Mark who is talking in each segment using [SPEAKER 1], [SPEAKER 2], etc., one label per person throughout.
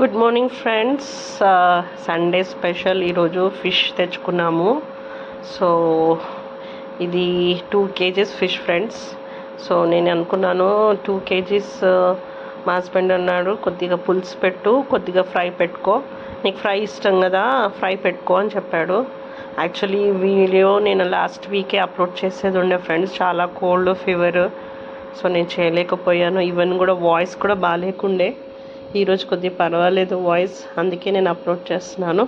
[SPEAKER 1] Good morning friends. Sunday special ఈరోజు fish తెచ్చుకున్నాము. So ఇది 2 kgs ఫిష్ ఫ్రెండ్స్. సో నేను అనుకున్నాను 2 kgs. మా హస్బెండ్ అన్నాడు కొద్దిగా పులుసు పెట్టు, కొద్దిగా ఫ్రై పెట్టుకో, నీకు ఫ్రై ఇష్టం కదా ఫ్రై పెట్టుకో అని చెప్పాడు. యాక్చువల్లీ వీడియో నేను లాస్ట్ వీకే అప్లోడ్ చేసేది ఉండే ఫ్రెండ్స్. చాలా కోల్డ్ ఫీవర్, సో నేను చేయలేకపోయాను. ఈవెన్ కూడా వాయిస్ కూడా బాగాలేకుండే. ఈరోజు కొద్దిగా పర్వాలేదు వాయిస్, అందుకే నేను అప్లోడ్ చేస్తున్నాను.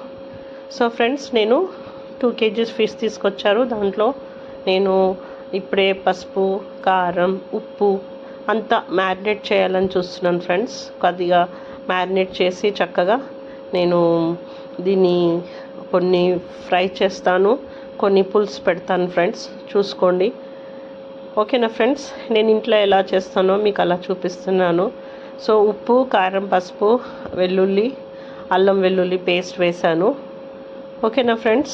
[SPEAKER 1] సో ఫ్రెండ్స్, నేను 2 kgs ఫిష్ తీసుకొచ్చారు. దాంట్లో నేను ఇప్పుడే పసుపు, కారం, ఉప్పు అంతా మ్యారినేట్ చేయాలని చూస్తున్నాను ఫ్రెండ్స్. కొద్దిగా మ్యారినేట్ చేసి చక్కగా నేను దీన్ని కొన్ని ఫ్రై చేస్తాను, కొన్ని పులుసు పెడతాను ఫ్రెండ్స్. చూసుకోండి, ఓకేనా ఫ్రెండ్స్. నేను ఇంట్లో ఎలా చేస్తానో మీకు అలా చూపిస్తున్నాను. సో ఉప్పు, కారం, పసుపు, వెల్లుల్లి, అల్లం వెల్లుల్లి పేస్ట్ వేసాను. ఓకేనా ఫ్రెండ్స్,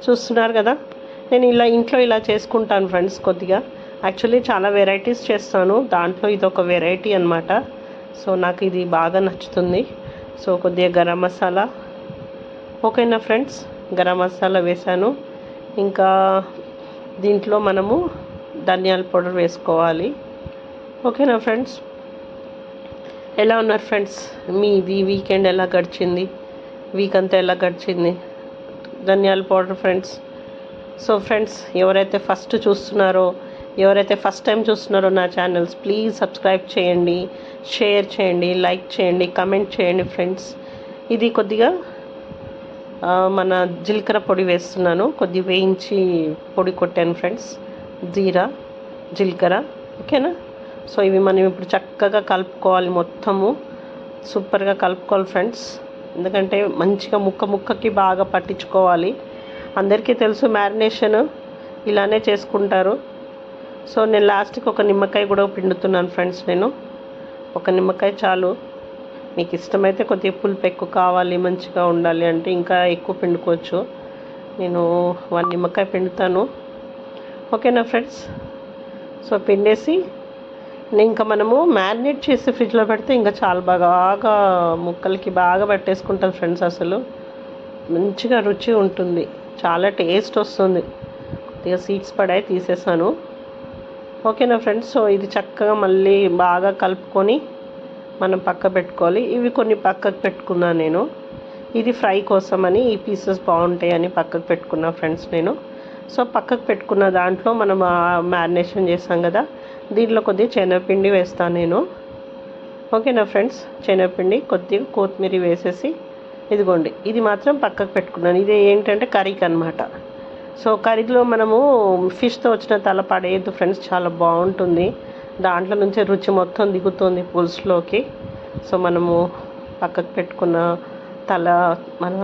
[SPEAKER 1] చూస్తున్నారు కదా. నేను ఇంట్లో ఇలా చేసుకుంటాను ఫ్రెండ్స్. కొద్దిగా యాక్చువల్లీ చాలా వెరైటీస్ చేస్తాను, దాంట్లో ఇది ఒక వెరైటీ అన్నమాట. సో నాకు ఇది బాగా నచ్చుతుంది. సో కొద్దిగా గరం మసాలా, ఓకేనా ఫ్రెండ్స్, గరం మసాలా వేసాను. ఇంకా దీంట్లో మనము ధనియాల పౌడర్ వేసుకోవాలి. ఓకేనా ఫ్రెండ్స్. ఎలా ఉన్నారు ఫ్రెండ్స్? మీది వీకెండ్ ఎలా గడిచింది? వీక్ అంతా ఎలా గడిచింది? ధనియాల పౌడర్ ఫ్రెండ్స్. సో ఫ్రెండ్స్, ఎవరైతే ఫస్ట్ టైం చూస్తున్నారో నా ఛానల్స్, ప్లీజ్ సబ్స్క్రైబ్ చేయండి, షేర్ చేయండి, లైక్ చేయండి, కమెంట్ చేయండి ఫ్రెండ్స్. ఇది కొద్దిగా మన జీలకర్ర పొడి వేస్తున్నాను, కొద్దిగా వేయించి పొడి కొట్టాను ఫ్రెండ్స్. జీరా, జీలకర్ర, ఓకేనా. సో ఇవి మనం ఇప్పుడు చక్కగా కలుపుకోవాలి, మొత్తము సూపర్గా కలుపుకోవాలి ఫ్రెండ్స్. ఎందుకంటే మంచిగా ముక్కకి బాగా పట్టించుకోవాలి. అందరికీ తెలుసు మ్యారినేషన్ ఇలానే చేసుకుంటారు. సో నేను లాస్ట్కి ఒక నిమ్మకాయ కూడా పిండుతున్నాను ఫ్రెండ్స్. నేను ఒక నిమ్మకాయ చాలు. మీకు ఇష్టమైతే కొద్దిగా పులుపు ఎక్కువ కావాలి, మంచిగా ఉండాలి అంటే ఇంకా ఎక్కువ పిండుకోవచ్చు. నేను 1 నిమ్మకాయ పిండుతాను, ఓకేనా ఫ్రెండ్స్. సో పిండేసి ఇంకా మనము మ్యారినేట్ చేసి ఫ్రిడ్జ్లో పెడితే ఇంకా చాలా బాగా ముక్కలకి బాగా పట్టేసుకుంటుంది ఫ్రెండ్స్. అసలు మంచిగా రుచి ఉంటుంది, చాలా టేస్ట్ వస్తుంది. కొద్దిగా సీడ్స్ పడాయి, తీసేసాను, ఓకేనా ఫ్రెండ్స్. సో ఇది చక్కగా మళ్ళీ బాగా కలుపుకొని మనం పక్క పెట్టుకోవాలి. ఇవి కొన్ని పక్కకు పెట్టుకున్నాను నేను. ఇది ఫ్రై కోసమని, ఈ పీసెస్ బాగుంటాయని పక్కకు పెట్టుకున్నా ఫ్రెండ్స్ నేను. సో పక్కకు పెట్టుకున్న దాంట్లో మనం మ్యారినేషన్ చేసాం కదా, దీంట్లో కొద్దిగా శనగపిండి వేస్తాను నేను, ఓకేనా ఫ్రెండ్స్. శనగపిండి, కొద్దిగా కొత్తిమీర వేసేసి ఇదిగోండి, ఇది మాత్రం పక్కకు పెట్టుకున్నాను. ఇది ఏంటంటే కర్రీకి అనమాట. సో కర్రీలో మనము ఫిష్తో వచ్చిన తల పడేయద్దు ఫ్రెండ్స్, చాలా బాగుంటుంది. దాంట్లో నుంచే రుచి మొత్తం దిగుతుంది పులుసులోకి. సో మనము పక్కకు పెట్టుకున్న మన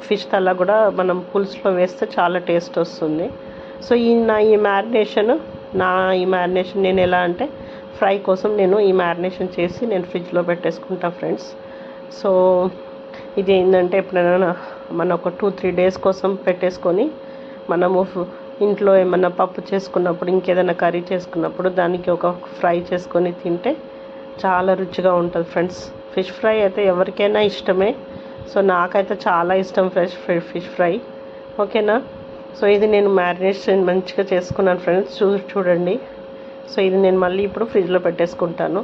[SPEAKER 1] ఫిష్ తల కూడా మనం పులుసులో వేస్తే చాలా టేస్ట్ వస్తుంది. సో ఈ మ్యారినేషన్ నేను ఎలా అంటే ఫ్రై కోసం నేను ఈ మ్యారినేషన్ చేసి నేను ఫ్రిడ్జ్లో పెట్టేసుకుంటా ఫ్రెండ్స్. సో ఇది ఏంటంటే ఎప్పుడైనా మనం ఒక 2-3 డేస్ కోసం పెట్టేసుకొని మనము ఇంట్లో ఏమన్నా పప్పు చేసుకున్నప్పుడు, ఇంకేదైనా కర్రీ చేసుకున్నప్పుడు దానికి ఒక ఫ్రై చేసుకొని తింటే చాలా రుచిగా ఉంటుంది ఫ్రెండ్స్. ఫిష్ ఫ్రై అయితే ఎవరికైనా ఇష్టమే. సో నాకైతే చాలా ఇష్టం ఫిష్ ఫ్రై, ఓకేనా. సో ఇది నేను మ్యారినేషన్ మంచిగా చేసుకున్నాను ఫ్రెండ్స్, చూడండి. సో ఇది నేను మళ్ళీ ఇప్పుడు ఫ్రిడ్జ్లో పెట్టేసుకుంటాను,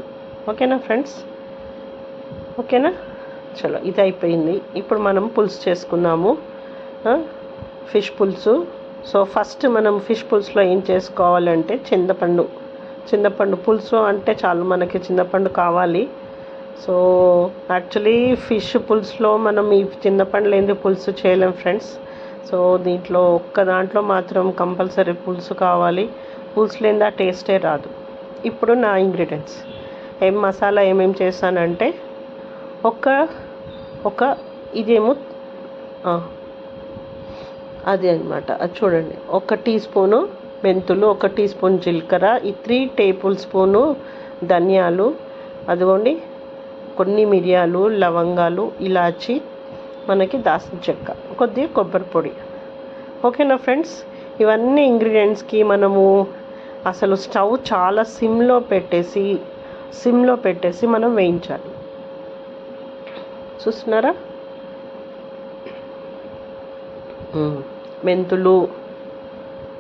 [SPEAKER 1] ఓకేనా ఫ్రెండ్స్, ఓకేనా. చలో, ఇది అయిపోయింది. ఇప్పుడు మనం పులుసు చేసుకుందాము, ఫిష్ పులుసు. సో ఫస్ట్ మనం ఫిష్ పులుసులో ఏం చేసుకోవాలంటే చింతపండు పులుసు అంటే చాలు, మనకి చింతపండు కావాలి. సో యాక్చువల్లీ ఫిష్ పులుసులో మనం ఈ చింతపండు లేని పులుసు చేయలేం ఫ్రెండ్స్. సో ఒక్క దాంట్లో మాత్రం కంపల్సరీ పులుసు కావాలి. పులుసు లేని ఆ టేస్టే రాదు. ఇప్పుడు నా ఇంగ్రీడియంట్స్ మసాలా ఏమేమి చేశానంటే ఇదేమో అది అనమాట, అది చూడండి. 1 టీ స్పూను మెంతులు, 1 టీ స్పూన్ జీలకర్ర, 3 టేబుల్ స్పూను ధనియాలు, అదిగోండి కొన్ని మిరియాలు, లవంగాలు, ఇలాచి, మనకి దాల్చిన చెక్క, కొద్దిగా కొబ్బరి పొడి, ఓకేనా ఫ్రెండ్స్. ఇవన్నీ ఇంగ్రీడియంట్స్కి మనము అసలు స్టవ్ చాలా సిమ్లో పెట్టేసి మనం వేయించాలి. చూస్తున్నారా? మెంతులు,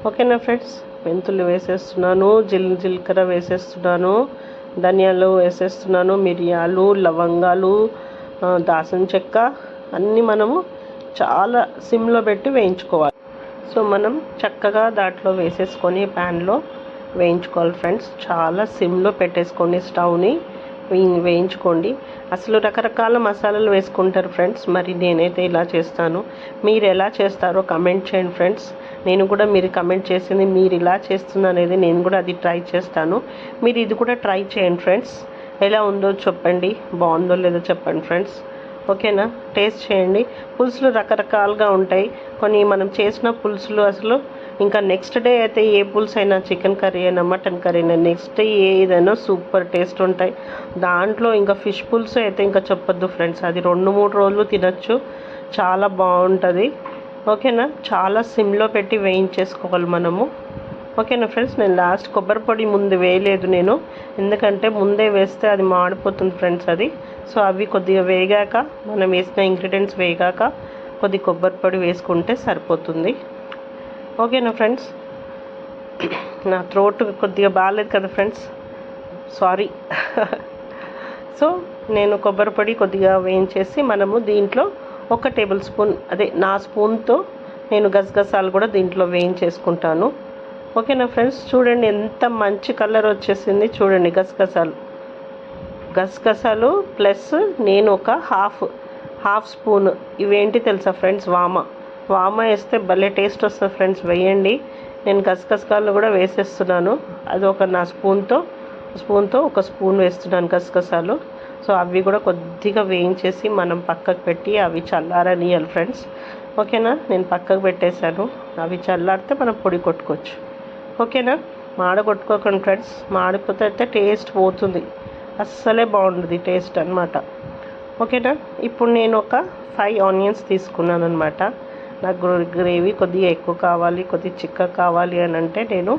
[SPEAKER 1] ఓకేనా ఫ్రెండ్స్, మెంతులు వేసేస్తున్నాను, జీలకర్ర వేసేస్తున్నాను, ధనియాలు వేసేస్తున్నాను, మిరియాలు, లవంగాలు, దాల్చిన చెక్క అన్నీ మనము చాలా సిమ్లో పెట్టి వేయించుకోవాలి. సో మనం చక్కగా దాంట్లో వేసేసుకొని ప్యాన్లో వేయించుకోవాలి ఫ్రెండ్స్. చాలా సిమ్లో పెట్టేసుకోండి, స్టవ్ని వేయించుకోండి. అసలు రకరకాల మసాలాలు వేసుకుంటారు ఫ్రెండ్స్, మరి నేనైతే ఇలా చేస్తాను. మీరు ఎలా చేస్తారో కమెంట్ చేయండి ఫ్రెండ్స్. నేను కూడా మీరు కమెంట్ చేసింది మీరు ఇలా చేస్తున్నా అనేది నేను కూడా అది ట్రై చేస్తాను. మీరు ఇది కూడా ట్రై చేయండి ఫ్రెండ్స్. ఎలా ఉందో చెప్పండి, బాగుందో లేదో చెప్పండి ఫ్రెండ్స్. ఓకేనా? టేస్ట్ చేయండి. పులుసులు రకరకాలుగా ఉంటాయి. కొన్ని మనం చేసిన పులుసులు అసలు ఇంకా నెక్స్ట్ డే అయితే ఏ పులుసు అయినా, చికెన్ కర్రీ అయినా, మటన్ కర్రీ అయినా, నెక్స్ట్ డే ఏదైనా సూపర్ టేస్ట్ ఉంటాయి. దాంట్లో ఇంకా ఫిష్ పులుసు అయితే ఇంకా చెప్పొద్దు ఫ్రెండ్స్. అది 2-3 రోజులు తినచ్చు, చాలా బాగుంటుంది. ఓకేనా? చాలా సిమ్లో పెట్టి వేయించేసుకోవాలి మనము. ఓకేనా ఫ్రెండ్స్? నేను లాస్ట్ కొబ్బరి పొడి ముందు వేయలేదు నేను, ఎందుకంటే ముందే వేస్తే అది మాడిపోతుంది ఫ్రెండ్స్ అది. సో అవి కొద్దిగా వేగాక, మనం వేసిన ఇంగ్రీడియంట్స్ వేగాక కొద్ది కొబ్బరి పొడి వేసుకుంటే సరిపోతుంది. ఓకేనా ఫ్రెండ్స్? నా థ్రోట్ కొద్దిగా బాగాలేదు కదా ఫ్రెండ్స్, సారీ. సో నేను కొబ్బరి పొడి కొద్దిగా వేయించేసి మనము దీంట్లో 1 టేబుల్ స్పూన్, అదే నా స్పూన్తో నేను గసగసాలు కూడా దీంట్లో వేయించేసుకుంటాను. ఓకేనా ఫ్రెండ్స్? చూడండి ఎంత మంచి కలర్ వచ్చేసింది. చూడండి గసగసాలు ప్లస్ నేను ఒక హాఫ్ స్పూన్ ఇవేంటి తెలుసా ఫ్రెండ్స్? వామ వేస్తే భలే టేస్ట్ వస్తుంది ఫ్రెండ్స్, వేయండి. నేను గసగసాలు కూడా వేసేస్తున్నాను. అది నా స్పూన్తో 1 స్పూన్ వేస్తున్నాను గసగసాలు. సో అవి కూడా కొద్దిగా వేయించేసి మనం పక్కకు పెట్టి అవి చల్లారనియాలి ఫ్రెండ్స్. ఓకేనా? నేను పక్కకు పెట్టేశాను. అవి చల్లారితే మనం పొడి కొట్టుకోవచ్చు. ఓకేనా? మాడగొట్టుకోకండి ఫ్రెండ్స్, మాడిపోతే అయితే టేస్ట్ పోతుంది, అస్సలే బాగుంటుంది టేస్ట్ అనమాట. ఓకేనా? ఇప్పుడు నేను ఒక 5 ఆనియన్స్ తీసుకున్నాను అనమాట. నాకు గ్రేవీ కొద్దిగా ఎక్కువ కావాలి, కొద్దిగా చిక్కగా కావాలి అని అంటే నేను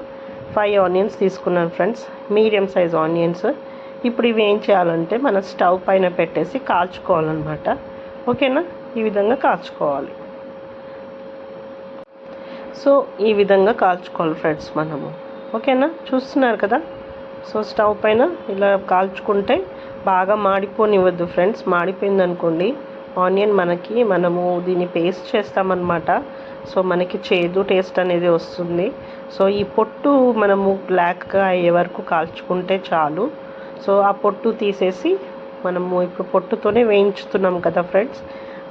[SPEAKER 1] 5 ఆనియన్స్ తీసుకున్నాను ఫ్రెండ్స్, మీడియం సైజ్ ఆనియన్స్. ఇప్పుడు ఇవి ఏం చేయాలంటే మన స్టవ్ పైన పెట్టేసి కాల్చుకోవాలన్నమాట. ఓకేనా? ఈ విధంగా కాల్చుకోవాలి. సో ఈ విధంగా కాల్చుకోవాలి ఫ్రెండ్స్ మనము. ఓకేనా? చూస్తున్నారు కదా? సో స్టవ్ పైన ఇలా కాల్చుకుంటే బాగా మాడిపోనివ్వద్దు ఫ్రెండ్స్. మాడిపోయింది అనుకోండి ఆనియన్, మనము దీన్ని పేస్ట్ చేస్తామన్నమాట. సో మనకి చేదు టేస్ట్ అనేది వస్తుంది. సో ఈ పొట్టు మనము బ్లాక్గా అయ్యే వరకు కాల్చుకుంటే చాలు. సో ఆ పొట్టు తీసేసి మనము ఇప్పుడు పొట్టుతోనే వేయించుతున్నాం కదా ఫ్రెండ్స్,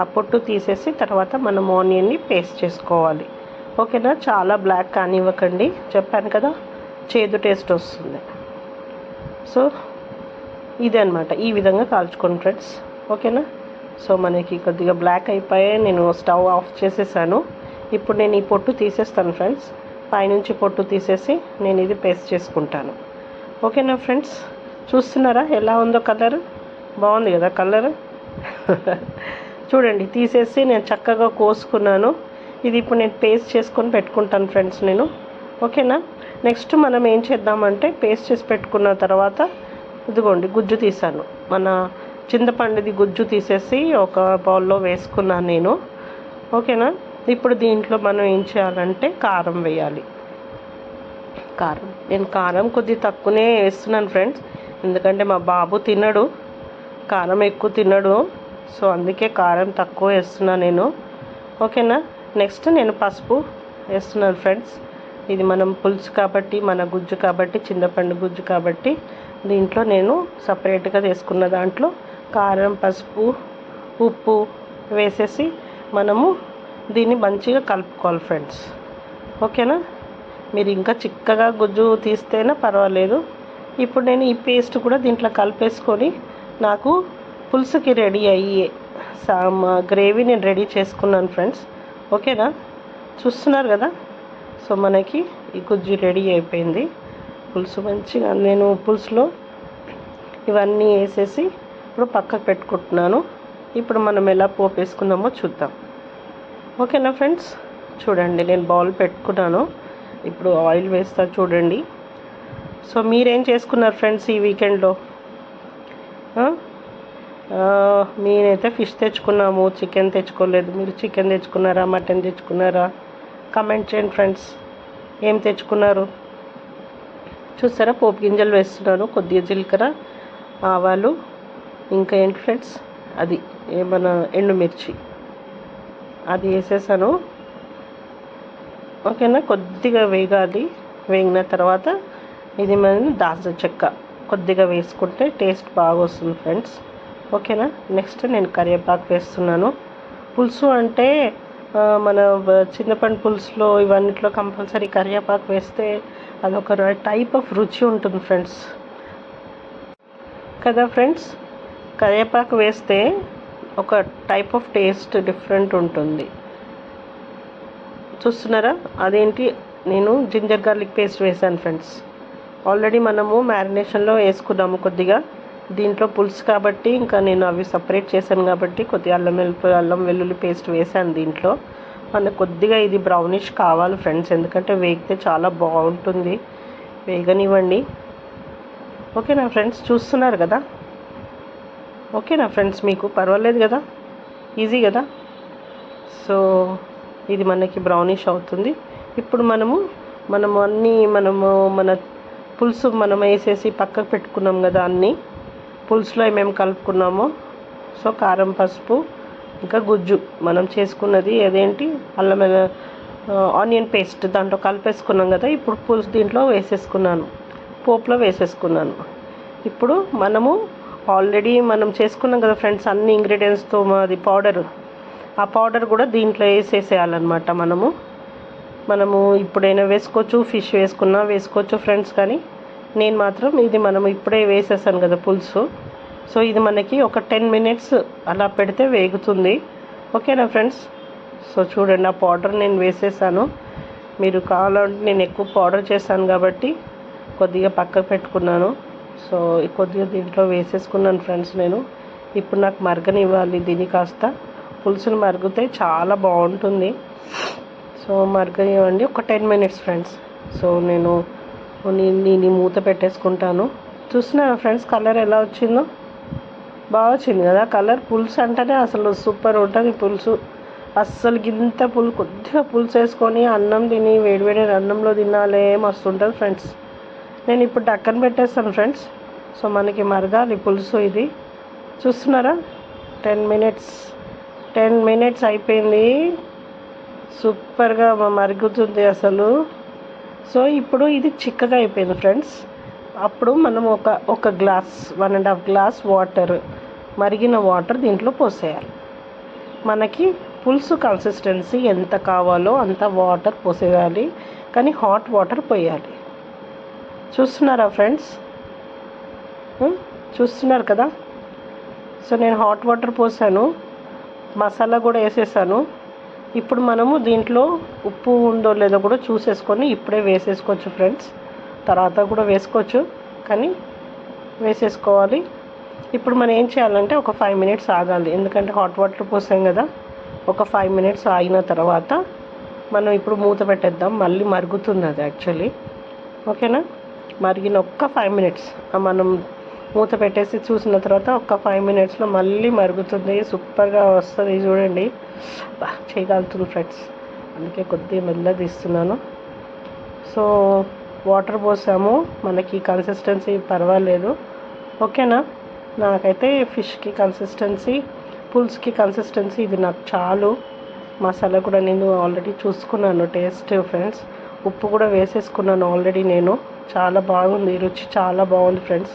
[SPEAKER 1] ఆ పొట్టు తీసేసి తర్వాత మనం ఆనియన్ని పేస్ట్ చేసుకోవాలి. ఓకేనా? చాలా బ్లాక్ కానివ్వకండి, చెప్పాను కదా చేదు టేస్ట్ వస్తుంది. సో ఇదే అనమాట, ఈ విధంగా కాల్చుకోండి ఫ్రెండ్స్. ఓకేనా? సో మనకి కొద్దిగా బ్లాక్ అయిపోయాయి, నేను స్టవ్ ఆఫ్ చేసేసాను. ఇప్పుడు నేను ఈ పొట్టు తీసేస్తాను ఫ్రెండ్స్, పైనుంచి పొట్టు తీసేసి నేను ఇది పేస్ట్ చేసుకుంటాను. ఓకేనా ఫ్రెండ్స్? చూస్తున్నారా ఎలా ఉందో కలర్? బాగుంది కదా కలర్? చూడండి, తీసేసి నేను చక్కగా కోసుకున్నాను. ఇది ఇప్పుడు నేను పేస్ట్ చేసుకొని పెట్టుకుంటాను ఫ్రెండ్స్ నేను. ఓకేనా? నెక్స్ట్ మనం ఏం చేద్దామంటే పేస్ట్ చేసి పెట్టుకున్న తర్వాత ఇదిగోండి గుజ్జు తీసాను, మన చింతపండుది గుజ్జు తీసేసి ఒక బౌల్లో వేసుకున్నాను నేను. ఓకేనా? ఇప్పుడు దీంట్లో మనం ఏం చేయాలంటే కారం వేయాలి. నేను కారం కొద్దిగా తక్కువనే వేస్తున్నాను ఫ్రెండ్స్, ఎందుకంటే మా బాబు తినడు, కారం ఎక్కువ తినడు. సో అందుకే కారం తక్కువ వేస్తున్నాను నేను. ఓకేనా? నెక్స్ట్ నేను పసుపు వేస్తున్నాను ఫ్రెండ్స్. ఇది మనం పులుసు కాబట్టి, మన గుజ్జు కాబట్టి, చింతపండు గుజ్జు కాబట్టి దీంట్లో నేను సపరేట్గా తీసుకున్న దాంట్లో కారం, పసుపు, ఉప్పు వేసేసి మనము దీన్ని మంచిగా కలుపుకోవాలి ఫ్రెండ్స్. ఓకేనా? మీరు ఇంకా చిక్కగా గుజ్జు తీస్తేనే పర్వాలేదు. ఇప్పుడు నేను ఈ పేస్ట్ కూడా దీంట్లో కలిపేసుకొని నాకు పులుసుకి రెడీ అయ్యే గ్రేవీ నేను రెడీ చేసుకున్నాను ఫ్రెండ్స్. ఓకేనా? చూస్తున్నారు కదా? సో మనకి ఈ గుజ్జు రెడీ అయిపోయింది. పులుసు మంచిగా నేను పులుసులో ఇవన్నీ వేసేసి ఇప్పుడు పక్కకు పెట్టుకుంటున్నాను. ఇప్పుడు మనం ఎలా పోపు వేసుకుందామో చూద్దాం. ఓకేనా ఫ్రెండ్స్? చూడండి, నేను బౌల్ పెట్టుకున్నాను, ఇప్పుడు ఆయిల్ వేస్తా చూడండి. సో మీరేం చేసుకున్నారు ఫ్రెండ్స్ ఈ వీకెండ్లో? నేనైతే ఫిష్ తెచ్చుకున్నాము, చికెన్ తెచ్చుకోలేదు. మీరు చికెన్ తెచ్చుకున్నారా, మటన్ తెచ్చుకున్నారా? కమెంట్ చేయండి ఫ్రెండ్స్, ఏం తెచ్చుకున్నారు? చూసారా, పోపు గింజలు వేస్తున్నాను, కొద్దిగా జీలకర్ర, ఆవాలు, ఇంకా ఏంటి ఫ్రెండ్స్, అది ఏమన్నా ఎండుమిర్చి అది వేసేసాను. ఓకేనా, కొద్దిగా వేగాలి. వేగిన తర్వాత ఇది మనం దాల్చిన చెక్క కొద్దిగా వేసుకుంటే టేస్ట్ బాగా వస్తుంది ఫ్రెండ్స్. ఓకేనా, నెక్స్ట్ నేను కరివేపాకు వేస్తున్నాను. పులుసు అంటే మన చింతపండు పులుసులో ఇవన్నిట్లో కంపల్సరీ కరివేపాకు వేస్తే అదొక టైప్ ఆఫ్ రుచి ఉంటుంది ఫ్రెండ్స్, కదా ఫ్రెండ్స్. కరివేపాకు వేస్తే ఒక టైప్ ఆఫ్ టేస్ట్ డిఫరెంట్ ఉంటుంది. చూస్తున్నారా, అదేంటి, నేను జింజర్ గార్లిక్ పేస్ట్ వేసాను ఫ్రెండ్స్. ఆల్రెడీ మనము మ్యారినేషన్లో వేసుకున్నాము కొద్దిగా, దీంట్లో పులుసు కాబట్టి ఇంకా నేను అవి సపరేట్ చేశాను కాబట్టి కొద్దిగా అల్లం వెల్లుల్లి పేస్ట్ వేసాను దీంట్లో. మనకు కొద్దిగా ఇది బ్రౌనిష్ కావాలి ఫ్రెండ్స్, ఎందుకంటే వేగితే చాలా బాగుంటుంది. వేగనివ్వండి. ఓకేనా ఫ్రెండ్స్, చూస్తున్నారు కదా? ఓకేనా ఫ్రెండ్స్, మీకు పర్వాలేదు కదా, ఈజీ కదా? సో ఇది మనకి బ్రౌనిష్ అవుతుంది. ఇప్పుడు మనము మన పులుసు మనం వేసేసి పక్కకు పెట్టుకున్నాం కదా, అన్నీ పులుసులో ఏమేమి కలుపుకున్నామో. సో కారం, పసుపు, ఇంకా గుజ్జు మనం చేసుకున్నది అదేంటి ఆనియన్ పేస్ట్ దాంట్లో కలిపేసుకున్నాం కదా. ఇప్పుడు పులుసు దీంట్లో వేసేసుకున్నాను, పోపులో వేసేసుకున్నాను. ఇప్పుడు మనము ఆల్రెడీ మనం చేసుకున్నాం కదా ఫ్రెండ్స్, అన్ని ఇంగ్రీడియంట్స్తో అది పౌడర్, ఆ పౌడర్ కూడా దీంట్లో వేసేసేయాలన్నమాట. మనము ఇప్పుడైనా వేసుకోవచ్చు, ఫిష్ వేసుకున్నా వేసుకోవచ్చు ఫ్రెండ్స్, కానీ నేను మాత్రం ఇది మనం ఇప్పుడే వేసేసాను కదా పులుసు. సో ఇది మనకి ఒక 10 minutes అలా పెడితే వేగుతుంది. ఓకేనా ఫ్రెండ్స్. సో చూడండి, ఆ పౌడర్ నేను వేసేసాను. మీరు కావాలంటే నేను ఎక్కువ పౌడర్ చేశాను కాబట్టి కొద్దిగా పక్కకు పెట్టుకున్నాను. సో కొద్దిగా దీంట్లో వేసేసుకున్నాను ఫ్రెండ్స్ నేను. ఇప్పుడు నాకు మరగనివ్వాలి దీన్ని కాస్త. పులుసులు మరిగితే చాలా బాగుంటుంది. సో మరగనివ్వండి ఒక 10 minutes ఫ్రెండ్స్. సో నేను మూత పెట్టేసుకుంటాను. చూస్తున్నారా ఫ్రెండ్స్, కలర్ ఎలా వచ్చిందో? బాగా వచ్చింది కదా కలర్. పులుసు అంటేనే అసలు సూపర్ ఉంటుంది పులుసు. అస్సలు ఇంత కొద్దిగా పులుసు వేసుకొని అన్నం తిని వేడివేడి అన్నంలో తినాలే మస్తు ఉంటుంది ఫ్రెండ్స్. నేను ఇప్పుడు డక్కన పెట్టేస్తాను ఫ్రెండ్స్. సో మనకి మరగాలి పులుసు ఇది. చూస్తున్నారా, 10 minutes అయిపోయింది. సూపర్గా మరుగుతుంది అసలు. సో ఇప్పుడు ఇది చిక్కగా అయిపోయింది ఫ్రెండ్స్. అప్పుడు మనం ఒక గ్లాస్ 1.5 glass వాటర్, మరిగిన వాటర్ దీంట్లో పోసేయాలి. మనకి పులుసు కన్సిస్టెన్సీ ఎంత కావాలో అంత వాటర్ పోసేయాలి, కానీ హాట్ వాటర్ పోయాలి. చూస్తున్నారా ఫ్రెండ్స్, చూస్తున్నారు కదా? సో నేను హాట్ వాటర్ పోసాను, మసాలా కూడా వేసేసాను. ఇప్పుడు మనము దీంట్లో ఉప్పు ఉందో లేదో కూడా చూసేసుకొని ఇప్పుడే వేసేసుకోవచ్చు ఫ్రెండ్స్. తర్వాత కూడా వేసుకోవచ్చు, కానీ వేసేసుకోవాలి. ఇప్పుడు మనం ఏం చేయాలంటే ఒక 5 minutes ఆగాలి, ఎందుకంటే హాట్ వాటర్ పోసాం కదా. ఒక 5 minutes ఆగిన తర్వాత మనం ఇప్పుడు మూత పెట్టేద్దాం. మళ్ళీ మరుగుతుంది అది యాక్చువల్లీ. ఓకేనా, మరిగిన ఒక్క 5 minutes మనం మూత పెట్టేసి చూసిన తర్వాత ఒక 5 minutesలో మళ్ళీ మరుగుతుంది. సూపర్గా వస్తుంది చూడండి. చేయగలుగుతుంది ఫ్రెండ్స్, అందుకే కొద్దిగా మెల్లగా తీస్తున్నాను. సో వాటర్ పోసాము, మనకి కన్సిస్టెన్సీ పర్వాలేదు. ఓకేనా, నాకైతే ఫిష్కి కన్సిస్టెన్సీ, పులుసుకి కన్సిస్టెన్సీ ఇది నాకు చాలు. మసాలా కూడా నేను ఆల్రెడీ చూసుకున్నాను టేస్ట్ ఫ్రెండ్స్. ఉప్పు కూడా వేసేసుకున్నాను ఆల్రెడీ నేను. చాలా బాగుంది, రుచి చాలా బాగుంది ఫ్రెండ్స్.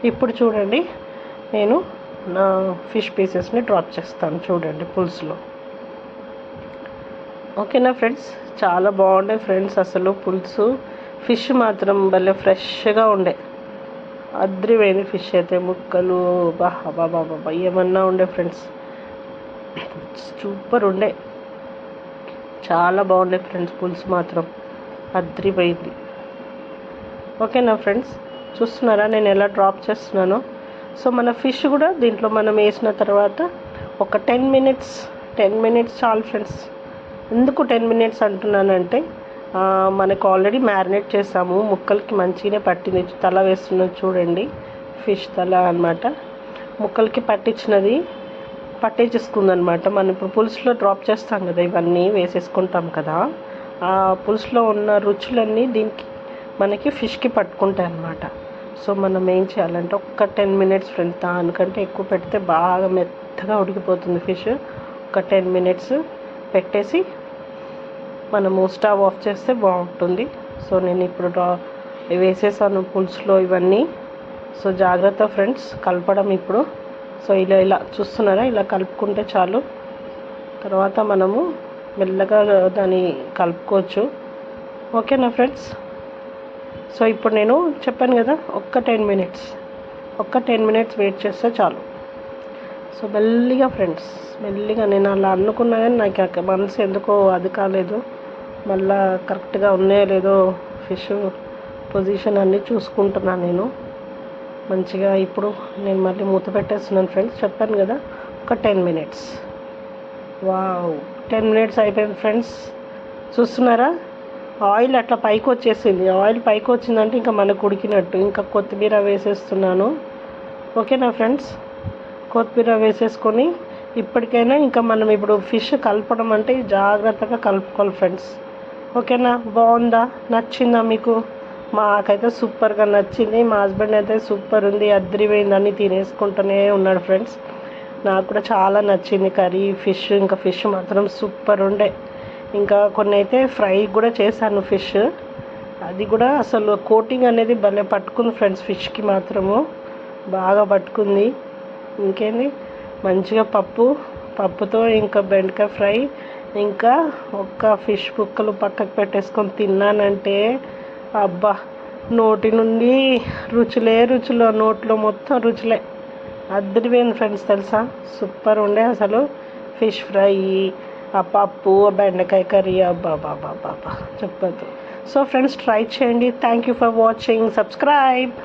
[SPEAKER 1] ఇప్పుడు చూడండి, నేను నా ఫిష్ పీసెస్ని డ్రాప్ చేస్తాను చూడండి పులుసులో. ఓకేనా ఫ్రెండ్స్, చాలా బాగుండే ఫ్రెండ్స్ అసలు పులుసు. ఫిష్ మాత్రం భలే ఫ్రెష్గా ఉండే, అద్రిపోయింది ఫిష్ అయితే. ముక్కలు బాబా ఏమన్నా ఉండే ఫ్రెండ్స్, సూపర్ ఉండే, చాలా బాగుండే ఫ్రెండ్స్. పులుసు మాత్రం అద్రిపోయింది. ఓకేనా ఫ్రెండ్స్, చూస్తున్నారా నేను ఎలా డ్రాప్ చేస్తున్నానో. సో మన ఫిష్ కూడా దీంట్లో మనం వేసిన తర్వాత ఒక 10 minutes చాలు ఫ్రెండ్స్. ఎందుకు 10 minutes అంటున్నానంటే మనకు ఆల్రెడీ మ్యారినేట్ చేసాము, ముక్కలకి మంచిగానే పట్టింది. తల వేస్తున్నది చూడండి, ఫిష్ తల అన్నమాట. ముక్కలకి పట్టించేసుకుందనమాట. మనం ఇప్పుడు పులుసులో డ్రాప్ చేస్తాం కదా, ఇవన్నీ వేసేసుకుంటాం కదా, ఆ పులుసులో ఉన్న రుచులన్నీ దీనికి మనకి ఫిష్కి పట్టుకుంటాయి అన్నమాట. సో మనం ఏం చేయాలంటే ఒక్క 10 మినిట్స్ ఫ్రెండ్స్, దానికంటే ఎక్కువ పెడితే బాగా మెత్తగా ఉడికిపోతుంది ఫిష్. ఒక 10 మినిట్స్ పెట్టేసి మనము స్టవ్ ఆఫ్ చేస్తే బాగుంటుంది. సో నేను ఇప్పుడు వేసేసాను పులుసులో ఇవన్నీ. సో జాగ్రత్త ఫ్రెండ్స్ కలపడం ఇప్పుడు. సో ఇలా చూస్తున్నారా, ఇలా కలుపుకుంటే చాలు. తర్వాత మనము మెల్లగా దాన్ని కలుపుకోవచ్చు. ఓకేనా ఫ్రెండ్స్? సో ఇప్పుడు నేను చెప్పాను కదా, ఒక్క 10 మినిట్స్ వెయిట్ చేస్తే చాలు. సో మెల్లిగా ఫ్రెండ్స్, మెల్లిగా నేను అలా అనుకున్నా కానీ నాకు మనసు ఎందుకో అది కాలేదు. మళ్ళా కరెక్ట్గా ఉన్నాయో లేదో ఫిష్ పొజిషన్ అన్నీ చూసుకుంటున్నాను నేను మంచిగా. ఇప్పుడు నేను మళ్ళీ మూత పెట్టేస్తున్నాను ఫ్రెండ్స్. చెప్పాను కదా ఒక 10 మినిట్స్. వావ్, 10 మినిట్స్ అయిపోయింది ఫ్రెండ్స్. చూస్తున్నారా, ఆయిల్ అట్లా పైకి వచ్చేసింది. ఆయిల్ పైకి వచ్చిందంటే ఇంకా మనకు ఉడికినట్టు. ఇంకా కొత్తిమీర వేసేస్తున్నాను. ఓకేనా ఫ్రెండ్స్? కొత్తిమీర వేసేసుకొని ఇప్పటికైనా ఇంకా మనం ఇప్పుడు ఫిష్ కలపడం అంటే జాగ్రత్తగా కలుపుకోవాలి ఫ్రెండ్స్. ఓకేనా? బాగుందా? నచ్చిందా మీకు? మాకైతే సూపర్గా నచ్చింది. మా హస్బెండ్ అయితే సూపర్ ఉంది, అద్దరిపోయిందని తినేసుకుంటూనే ఉన్నాడు ఫ్రెండ్స్. నాకు కూడా చాలా నచ్చింది కర్రీ, ఫిష్. ఇంకా ఫిష్ మాత్రం సూపర్ ఉండే. ఇంకా కొన్ని అయితే ఫ్రై కూడా చేశాను ఫిష్. అది కూడా అసలు కోటింగ్ అనేది భలే పట్టుకుంది ఫ్రెండ్స్. ఫిష్కి మాత్రము బాగా పట్టుకుంది. ఇంకేంది, మంచిగా పప్పుతో ఇంకా బెండకాయ ఫ్రై, ఇంకా ఒక్క ఫిష్ ముక్కలు పక్కకు పెట్టేసుకొని తిన్నానంటే అబ్బా, నోటి నుండి రుచులు, నోట్లో మొత్తం రుచులే. అద్దరిపోయింది ఫ్రెండ్స్ తెలుసా. సూపర్ ఉండే అసలు. ఫిష్ ఫ్రై, ఆ పప్పు, బెండకాయ కర్రీ, అబ్బా బాబా చెప్పద్దు. సో ఫ్రెండ్స్ ట్రై చేయండి. Thank you for watching. Subscribe.